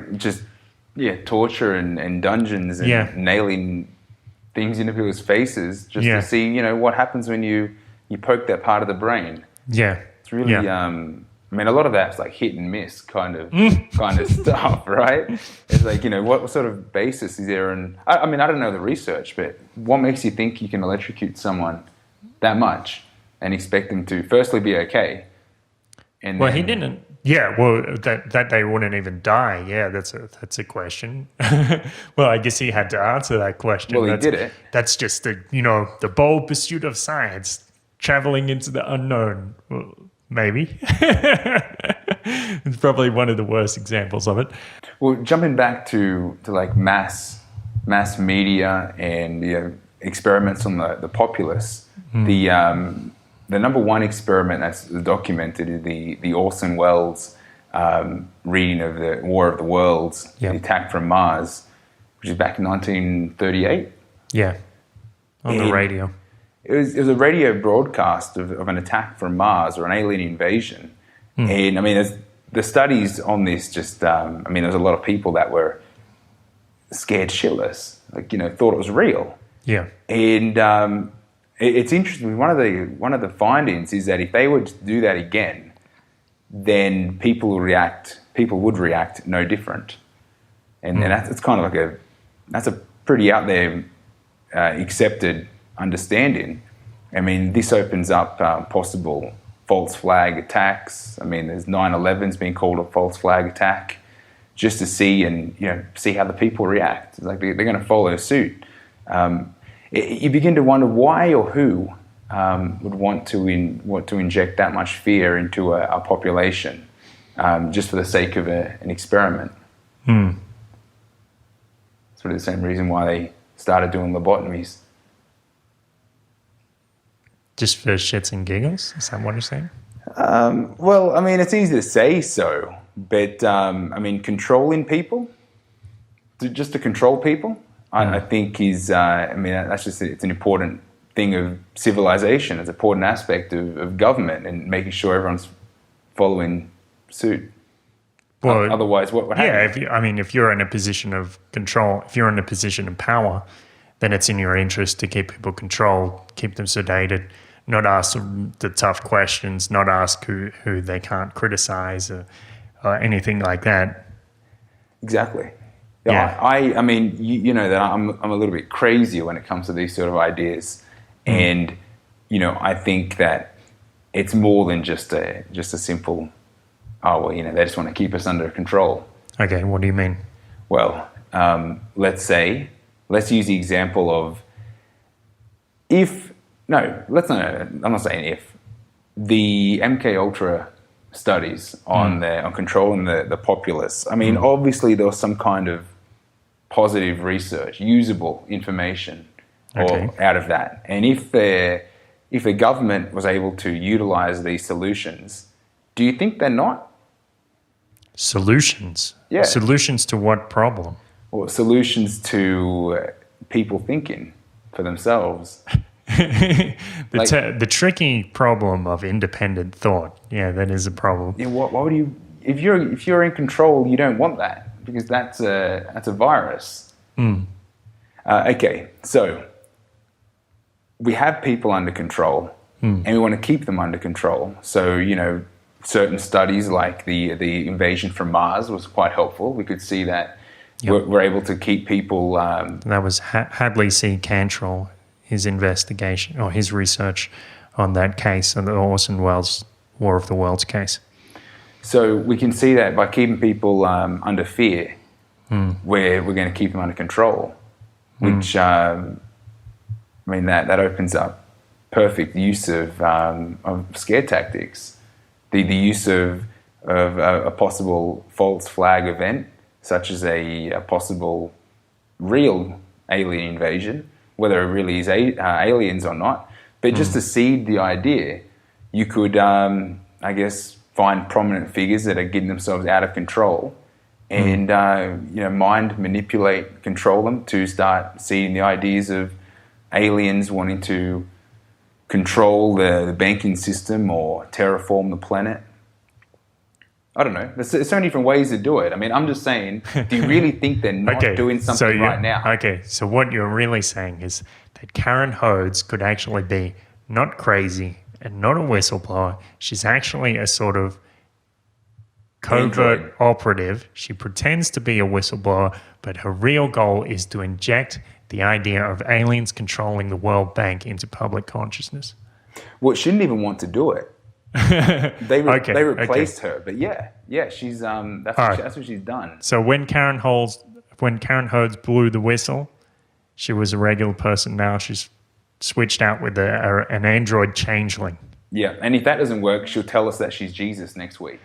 Torture and dungeons and nailing things into people's faces just to see, what happens when you poke that part of the brain. Yeah. It's really, a lot of that's like hit and miss kind of stuff, right? It's like, what sort of basis is there? And I don't know the research, but what makes you think you can electrocute someone that much and expect them to firstly be okay? And he didn't. Yeah, well, that they wouldn't even die. Yeah, that's a question. Well, I guess he had to answer that question. Well, he did it. That's just the bold pursuit of science, traveling into the unknown. Well, maybe. It's probably one of the worst examples of it. Well, jumping back to like mass media and experiments on the populace, the the number one experiment that's documented is the Orson Welles reading of the War of the Worlds, Yep. the attack from Mars, which is back in 1938. Yeah. On the And radio. It was a radio broadcast of an attack from Mars or an alien invasion. And I mean, the studies on this just, there's a lot of people that were scared shitless, thought it was real. Yeah. And it's interesting. One of the findings is that if they were to do that again, then people would react no different. And that's kind of like that's a pretty out there accepted understanding. I mean, this opens up possible false flag attacks. I mean, there's 9/11's been called a false flag attack, just to see how the people react. It's like they're going to follow suit. You begin to wonder why or who would want to inject that much fear into a population just for the sake of an experiment. Sort of the same reason why they started doing lobotomies. Just for shits and giggles? Is that what you're saying? Well, I mean, it's easy to say so, but controlling people, just to control people, I think is, that's just, it's an important thing of civilization. It's an important aspect of government and making sure everyone's following suit. Well, otherwise, what would happen? Yeah, if you're in a position of control, if you're in a position of power, then it's in your interest to keep people controlled, keep them sedated, not ask them the tough questions, not ask who they can't criticize or anything like that. Exactly. Yeah. I mean, you know that I'm a little bit crazy when it comes to these sort of ideas, and I think that it's more than just a simple, they just want to keep us under control. Okay, what do you mean? Well, let's use the example of I'm not saying if the MKUltra studies on controlling the populace. I mean, obviously there was some kind of positive research, usable information out of that. And if the government was able to utilize these solutions, do you think they're not? Solutions? Yeah. Solutions to what problem? Or solutions to people thinking for themselves. The tricky problem of independent thought. Yeah, that is a problem. Yeah, why would you? If you're in control, you don't want that because that's a virus. Okay, so we have people under control, and we want to keep them under control. So certain studies like the invasion from Mars was quite helpful. We could see that we're able to keep people. That was Hadley C. Cantrell, his investigation or his research on that case, on the Orson Welles War of the Worlds case. So we can see that by keeping people under fear, we're going to keep them under control, which that opens up perfect use of scare tactics. The use of a possible false flag event, such as a possible real alien invasion, whether it really is aliens or not. But just to seed the idea, you could, find prominent figures that are getting themselves out of control and, mind manipulate, control them to start seeding the ideas of aliens wanting to control the banking system or terraform the planet. I don't know. There's so many different ways to do it. I mean, I'm just saying, do you really think they're not doing something right now? Okay, so what you're really saying is that Karen Hodes could actually be not crazy and not a whistleblower. She's actually a sort of covert operative. She pretends to be a whistleblower, but her real goal is to inject the idea of aliens controlling the World Bank into public consciousness. Well, she didn't even want to do it. They replaced her, but she's that's what she's done. So when Karen Hodes blew the whistle, she was a regular person. Now she's switched out with an android changeling. Yeah, and if that doesn't work, she'll tell us that she's Jesus next week.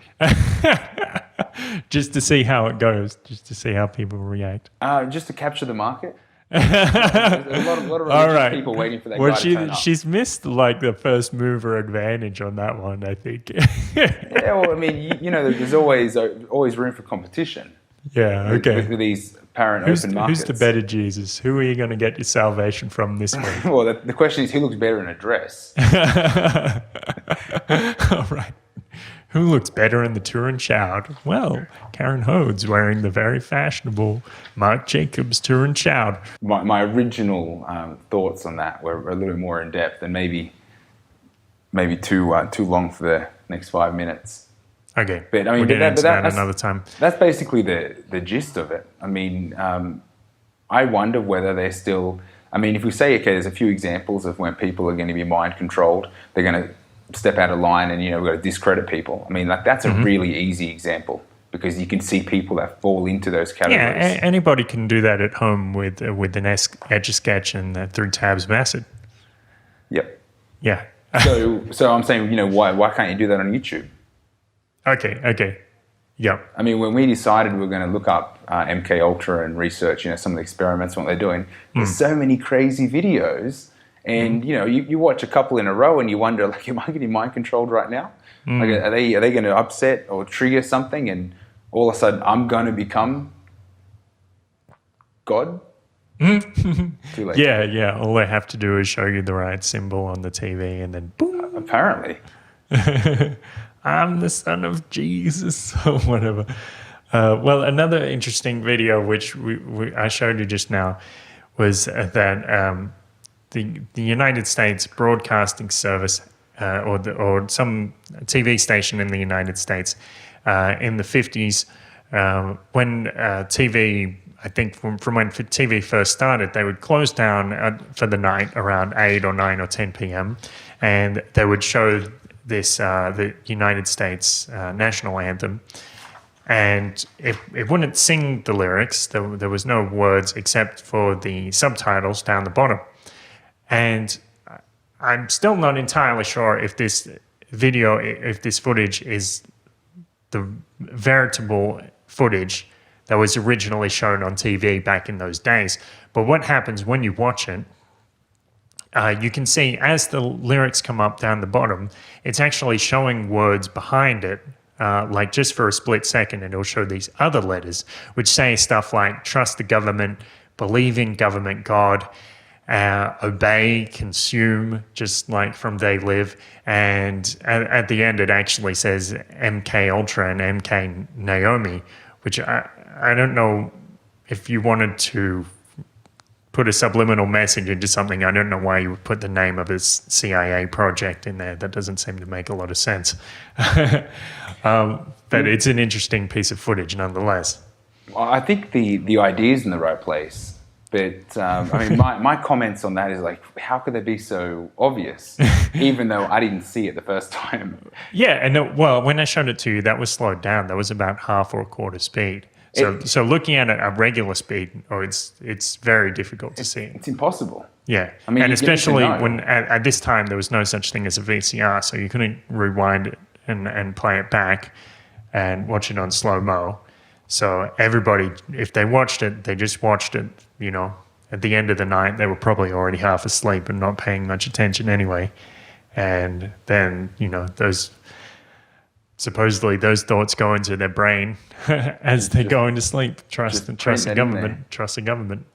Just to see how it goes, just to see how people react. Just to capture the market. There's a lot of religious people waiting for that guy to turn up. She's missed like the first mover advantage on that one, I think. Yeah, well, I mean, there's always room for competition. Yeah, okay. With these apparent open markets. Who's the better Jesus? Who are you going to get your salvation from this week? Well, the question is, who looks better in a dress? All right. Who looks better in the Turin Child? Well, Karen Hode's wearing the very fashionable Marc Jacobs Turin Child. My original thoughts on that were a little more in depth and maybe too long for the next 5 minutes. Okay, but I mean, we'll get into that another time. That's basically the gist of it. I mean, I wonder whether they're still. I mean, if we say, okay, there's a few examples of when people are going to be mind controlled, they're going to step out of line, and we've got to discredit people. I mean, like that's a really easy example because you can see people that fall into those categories. Yeah, anybody can do that at home with an Etch-a-Sketch and 3 tabs of acid. Yep. Yeah. So I'm saying, why can't you do that on YouTube? Okay. Yep. I mean, when we decided we were going to look up MKUltra and research, some of the experiments and what they're doing, there's so many crazy videos. And, you watch a couple in a row and you wonder, like, am I getting mind controlled right now? Like, are they going to upset or trigger something? And all of a sudden, I'm going to become God? Too late. Yeah. All they have to do is show you the right symbol on the TV and then boom. Apparently. I'm the son of Jesus or whatever. Well, another interesting video, which I showed you just now, was that the United States Broadcasting Service or some TV station in the United States in the 50s, when TV, I think from when TV first started, they would close down for the night around 8 or 9 or 10 p.m. and they would show this the United States national anthem, and it wouldn't sing the lyrics. There was no words except for the subtitles down the bottom. And I'm still not entirely sure if this footage is the veritable footage that was originally shown on TV back in those days. But what happens when you watch it, you can see as the lyrics come up down the bottom, it's actually showing words behind it, like just for a split second, and it'll show these other letters, which say stuff like trust the government, believe in government God, obey, consume, just like from They Live. And at the end, it actually says MKUltra and MK Naomi, which I don't know if you wanted to put a subliminal message into something. I don't know why you would put the name of a CIA project in there. That doesn't seem to make a lot of sense. But it's an interesting piece of footage nonetheless. Well, I think the idea is in the right place. But, I mean, my comments on that is like, how could they be so obvious, even though I didn't see it the first time? Yeah, and well, when I showed it to you, that was slowed down. That was about half or a quarter speed. So looking at it at regular speed, it's very difficult to see. It's impossible. Yeah, I mean, and especially when at this time there was no such thing as a VCR, so you couldn't rewind it and play it back and watch it on slow-mo. So everybody, if they watched it, they just watched it, at the end of the night, they were probably already half asleep and not paying much attention anyway. And then, supposedly those thoughts go into their brain as they go into sleep. Trust the government. Trust the government.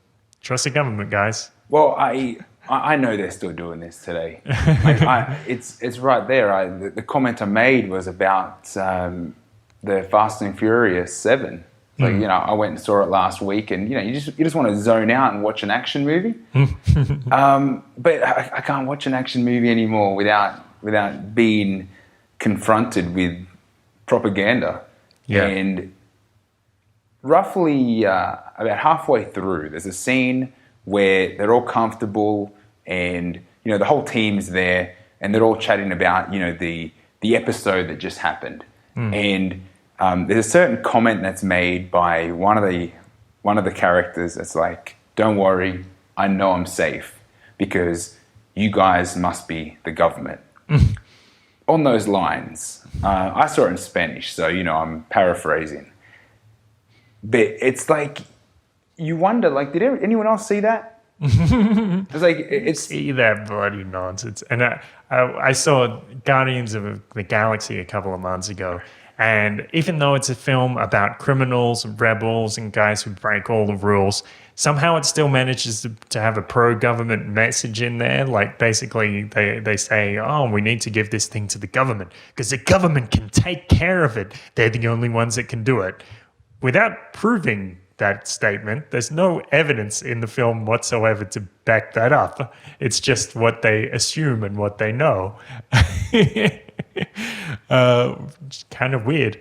Trust the government, guys. Well, I know they're still doing this today. It's right there. The comment I made was about the Fast and Furious 7. So, I went and saw it last week, and you just want to zone out and watch an action movie. But I can't watch an action movie anymore without being confronted with propaganda. Yeah. And roughly about halfway through, there's a scene where they're all comfortable, and the whole team's there, and they're all chatting about the episode that just happened, and there's a certain comment that's made by one of the characters that's like, "Don't worry, I know I'm safe because you guys must be the government." On those lines, I saw it in Spanish, so I'm paraphrasing. But it's like you wonder, like, did anyone else see that? It's like, it's See that bloody nonsense. And I saw Guardians of the Galaxy a couple of months ago. And even though it's a film about criminals and rebels and guys who break all the rules, somehow it still manages to have a pro-government message in there. Like, basically, they say, oh, we need to give this thing to the government because the government can take care of it. They're the only ones that can do it. Without proving that statement, there's no evidence in the film whatsoever to back that up. It's just what they assume and what they know. Kind of weird.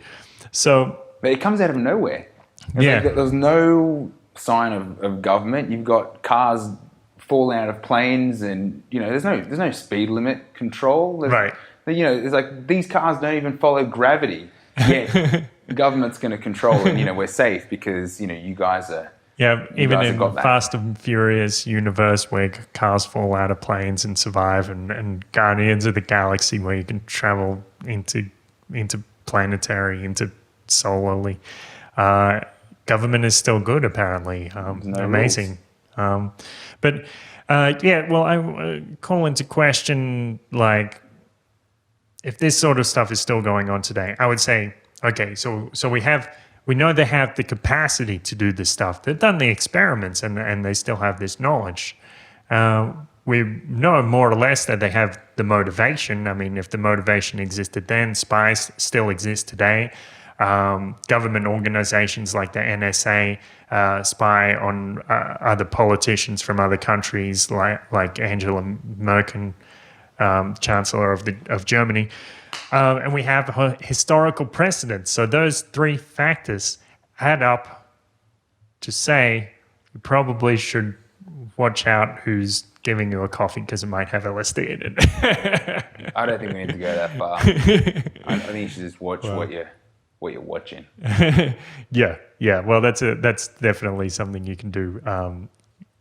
So, but it comes out of nowhere. It's yeah. like there's no sign of government. You've got cars falling out of planes, and there's no speed limit control. Right. It's like these cars don't even follow gravity. Yet the government's going to control it. We're safe because you guys are. Yeah, even guys in have got that. Fast and Furious universe where cars fall out of planes and survive, and Guardians of the Galaxy where you can travel into planetary, intersolarly. Government is still good, apparently. Amazing. But I call into question, like, if this sort of stuff is still going on today, I would say, okay, so we know they have the capacity to do this stuff. They've done the experiments and they still have this knowledge. We know more or less that they have the motivation. I mean, if the motivation existed then, spies still exist today. Government organizations like the NSA spy on other politicians from other countries, like Angela Merkel, Chancellor of Germany. And we have historical precedents. So those three factors add up to say you probably should watch out who's giving you a coffee because it might have LSD in it. I don't think we need to go that far. I think you should just watch what you're watching. Yeah. Well, that's definitely something you can do.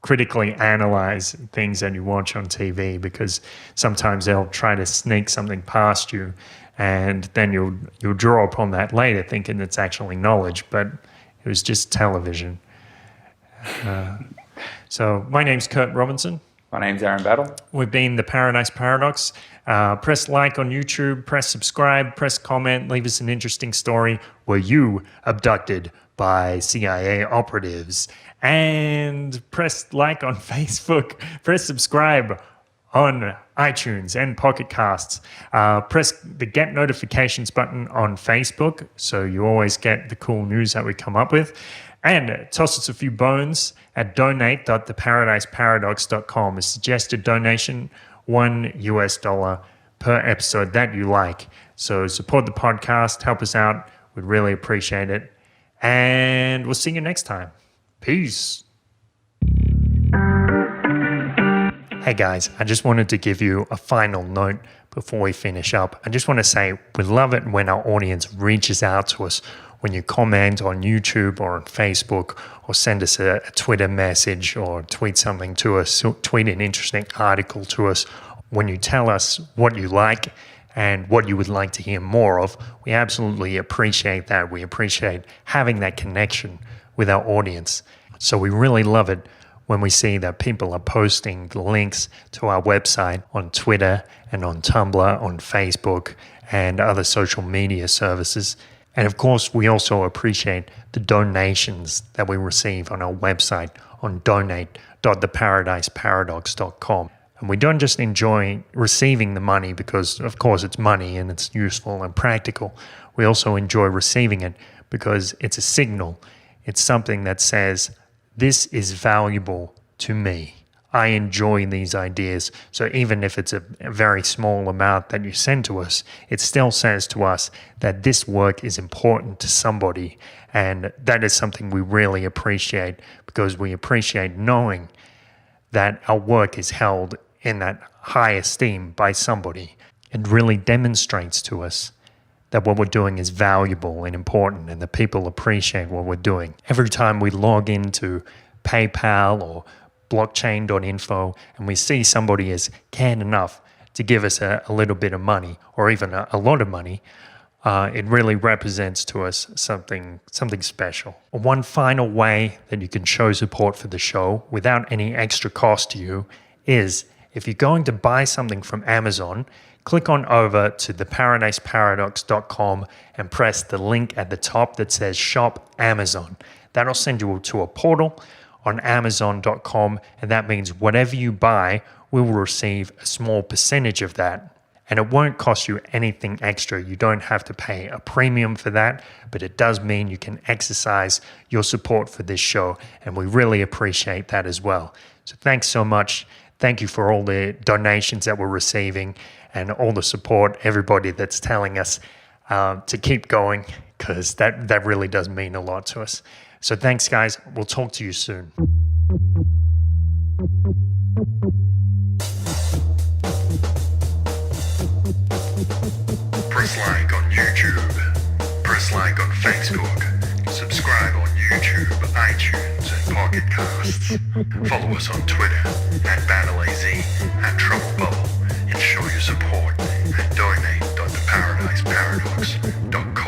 Critically analyze things that you watch on TV, because sometimes they'll try to sneak something past you, and then you'll draw upon that later thinking it's actually knowledge, but it was just television. So my name's Kurt Robinson. My name's Aaron Battle. We've been The Paradise Paradox. Press like on YouTube, press subscribe, press comment, leave us an interesting story. Were you abducted by CIA operatives? And press like on Facebook, press subscribe on iTunes and Pocket Casts. Press the get notifications button on Facebook so you always get the cool news that we come up with. And toss us a few bones at donate.theparadiseparadox.com. A suggested donation, $1 per episode that you like. So support the podcast, help us out. We'd really appreciate it. And we'll see you next time. Peace. Hey guys, I just wanted to give you a final note before we finish up. I just want to say we love it when our audience reaches out to us, when you comment on YouTube or on Facebook, or send us a Twitter message, or tweet something to us, tweet an interesting article to us. When you tell us what you like and what you would like to hear more of, we absolutely appreciate that. We appreciate having that connection with our audience. So we really love it when we see that people are posting the links to our website on Twitter and on Tumblr, on Facebook, and other social media services. And of course, we also appreciate the donations that we receive on our website on donate.theparadiseparadox.com. And we don't just enjoy receiving the money because, of course, it's money and it's useful and practical. We also enjoy receiving it because it's a signal. It's something that says, this is valuable to me. I enjoy these ideas. So even if it's a very small amount that you send to us, it still says to us that this work is important to somebody. And that is something we really appreciate, because we appreciate knowing that our work is held in that high esteem by somebody. It really demonstrates to us that what we're doing is valuable and important, and that people appreciate what we're doing. Every time we log into PayPal or blockchain.info and we see somebody has cared enough to give us a little bit of money, or even a lot of money, It really represents to us something special. One final way that you can show support for the show without any extra cost to you is if you're going to buy something from Amazon, click on over to theparadiseparadox.com and press the link at the top that says Shop Amazon. That'll send you to a portal on Amazon.com, and that means whatever you buy, we will receive a small percentage of that. And it won't cost you anything extra. You don't have to pay a premium for that, but it does mean you can exercise your support for this show, and we really appreciate that as well. So thanks so much. Thank you for all the donations that we're receiving and all the support, everybody that's telling us to keep going, because that really does mean a lot to us. So thanks, guys. We'll talk to you soon. Press like on YouTube. Press like on Facebook. Subscribe on YouTube, iTunes, and Pocket Casts. Follow us on Twitter @BattleAZ and Trouble Bubble and show your support at donate.theparadiseparadox.com.